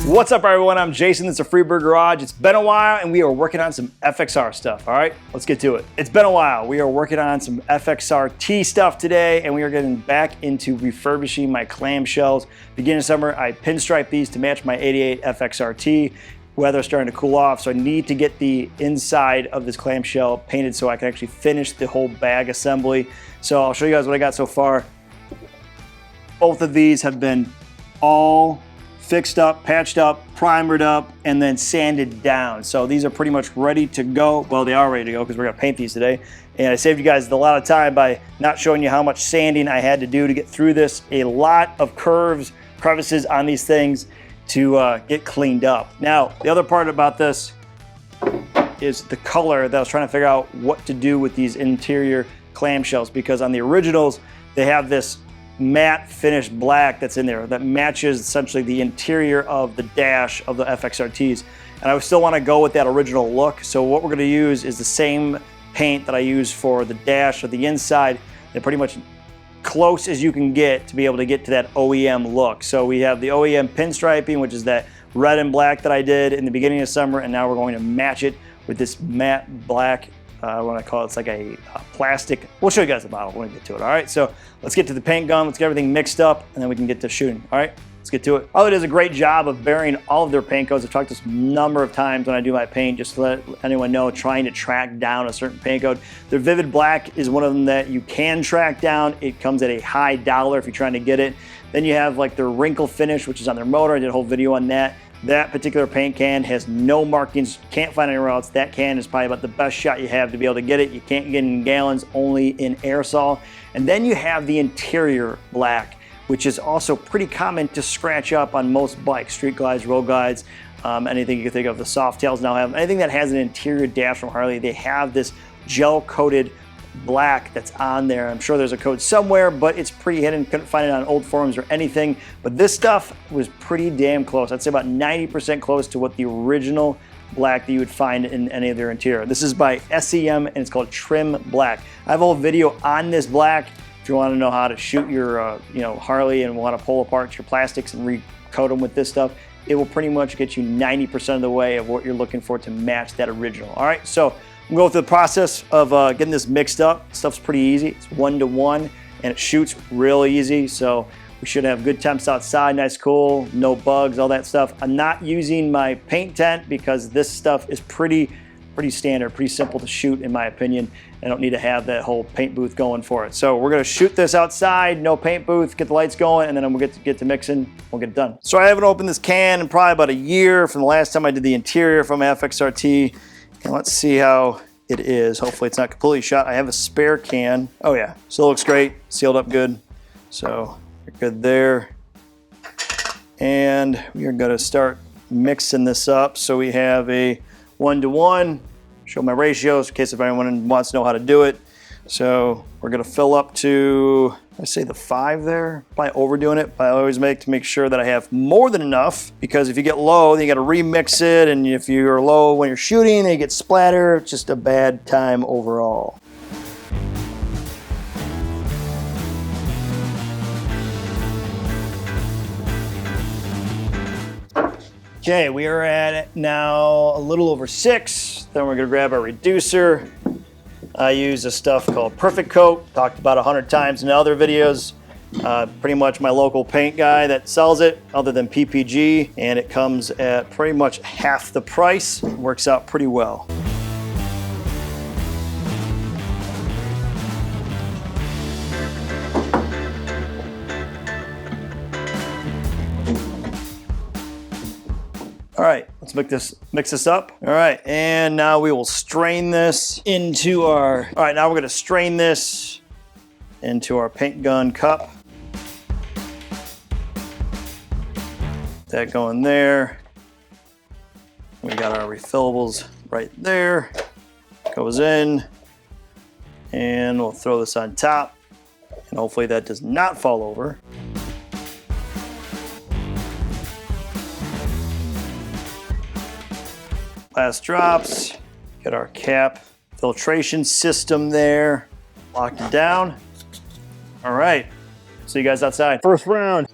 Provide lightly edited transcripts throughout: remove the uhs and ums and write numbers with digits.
What's up, everyone? I'm Jason. This is a Freebird Garage. It's been a while, and we are working on some FXR stuff. All right, let's get to it. It's been a while. We are working on some FXRT stuff today, and we are getting back into refurbishing my clamshells. Beginning of summer, I pinstriped these to match my '88 FXRT. Weather's starting to cool off, so I need to get the inside of this clamshell painted so I can actually finish the whole bag assembly. So I'll show you guys what I got so far. Both of these have been all fixed up, patched up, primered up, and then sanded down. So these are pretty much ready to go. Well, they are ready to go because we're gonna paint these today. And I saved you guys a lot of time by not showing you how much sanding I had to do to get through this. A lot of curves, crevices on these things to get cleaned up. Now, the other part about this is the color that I was trying to figure out what to do with these interior clamshells, because on the originals, they have this matte finished black that's in there that matches essentially the interior of the dash of the FXRTs. And I still want to go with that original look. So what we're going to use is the same paint that I use for the dash of the inside. They're pretty much close as you can get to be able to get to that OEM look. So we have the OEM pinstriping, which is that red and black that I did in the beginning of summer, and now we're going to match it with this matte black. What I call it, it's like a plastic. We'll show you guys the bottle when we get to it. All right, so let's get to the paint gun. Let's get everything mixed up, and then we can get to shooting. All right, let's get to it. Harley does a great job of burying all of their paint codes. I've talked this a number of times when I do my paint, just to let anyone know, trying to track down a certain paint code. Their Vivid Black is one of them that you can track down. It comes at a high dollar if you're trying to get it. Then you have like their Wrinkle Finish, which is on their motor. I did a whole video on that. That particular paint can has no markings, can't find anywhere else. That can is probably about the best shot you have to be able to get it. You can't get it in gallons, only in aerosol. And then you have the interior black, which is also pretty common to scratch up on most bikes, street glides, road glides, anything you can think of. The Softails now have, anything that has an interior dash from Harley, they have this gel-coated black that's on there. I'm sure there's a code somewhere, but it's pretty hidden. Couldn't find it on old forums or anything. But this stuff was pretty damn close. I'd say about 90% close to what the original black that you would find in any of their interior. This is by SEM and it's called Trim Black. I have a whole video on this black if you want to know how to shoot your Harley and want to pull apart your plastics and recoat them with this stuff. It will pretty much get you 90% of the way of what you're looking for to match that original. All right, so I'm going through the process of getting this mixed up. Stuff's pretty easy. It's 1-to-1 and it shoots real easy. So we should have good temps outside, nice cool, no bugs, all that stuff. I'm not using my paint tent because this stuff is pretty standard, pretty simple to shoot in my opinion. I don't need to have that whole paint booth going for it. So we're gonna shoot this outside, no paint booth, get the lights going, and then we'll get to mixing, we'll get it done. So I haven't opened this can in probably about a year from the last time I did the interior from FXRT. And let's see how it is. Hopefully it's not completely shot. I have a spare can. Oh yeah, still looks great, sealed up good. So you're good there. And we are gonna start mixing this up. So we have a 1-to-1. Show my ratios in case if anyone wants to know how to do it. So we're gonna fill up to, I say the 5 there, probably overdoing it, but I always make sure that I have more than enough, because if you get low, then you gotta remix it, and if you're low when you're shooting, then you get splatter. It's just a bad time overall. Okay, we are at now a little over 6. Then we're gonna grab our reducer. I use a stuff called Perfect Coat, talked about 100 times in other videos. Pretty much my local paint guy that sells it, other than PPG, and it comes at pretty much half the price. It works out pretty well. All right, let's mix this up. All right, and now we will strain this into our, all right, now we're gonna strain this into our paint gun cup. That going there. We got our refillables right there. Goes in, and we'll throw this on top, and hopefully that does not fall over. Last drops, get our cap filtration system there, locked it down. All right, see you guys outside. First round.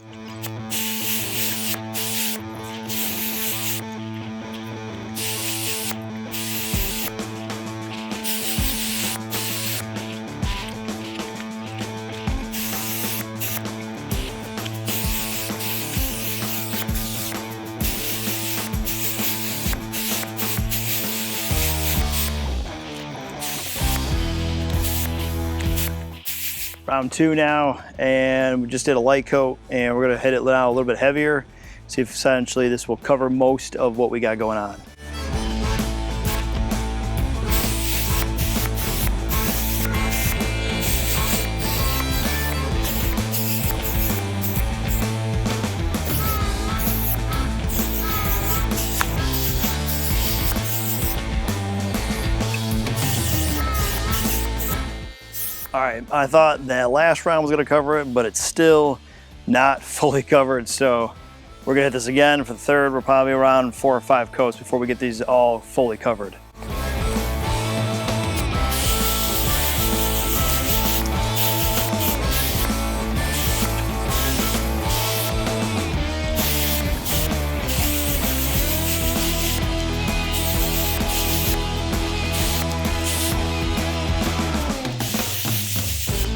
Round 2 now, and we just did a light coat, and we're gonna hit it now a little bit heavier. See if essentially this will cover most of what we got going on. All right, I thought that last round was gonna cover it, but it's still not fully covered. So we're gonna hit this again for the third. We're probably around 4 or 5 coats before we get these all fully covered.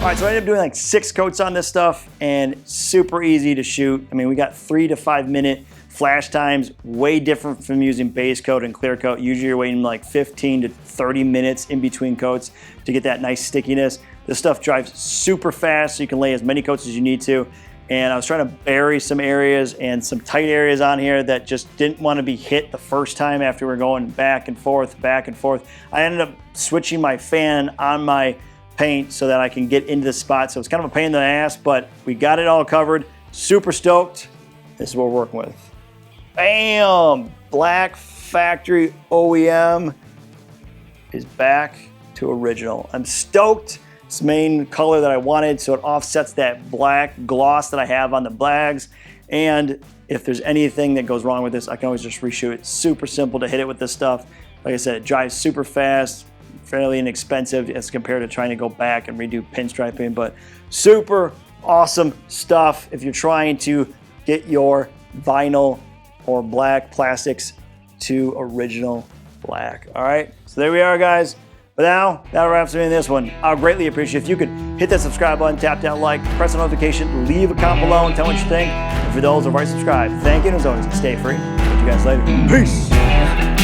All right, so I ended up doing like 6 coats on this stuff, and super easy to shoot. I mean, we got 3 to 5 minute flash times, way different from using base coat and clear coat. Usually you're waiting like 15 to 30 minutes in between coats to get that nice stickiness. This stuff dries super fast, so you can lay as many coats as you need to. And I was trying to bury some areas and some tight areas on here that just didn't want to be hit the first time after we were going back and forth, back and forth. I ended up switching my fan on my paint so that I can get into the spot. So it's kind of a pain in the ass, but we got it all covered. Super stoked. This is what we're working with. Bam! Black factory OEM is back to original. I'm stoked. It's the main color that I wanted, so it offsets that black gloss that I have on the bags. And if there's anything that goes wrong with this, I can always just reshoot it. Super simple to hit it with this stuff. Like I said, it dries super fast, fairly inexpensive as compared to trying to go back and redo pinstriping, but super awesome stuff if you're trying to get your vinyl or black plastics to original black. All right, so there we are, guys. But now, that wraps me in this one. I'll greatly appreciate if you could hit that subscribe button, tap that like, press the notification, leave a comment below and tell me what you think. And for those who have already subscribed, thank you, and as always, stay free. See you guys later. Peace.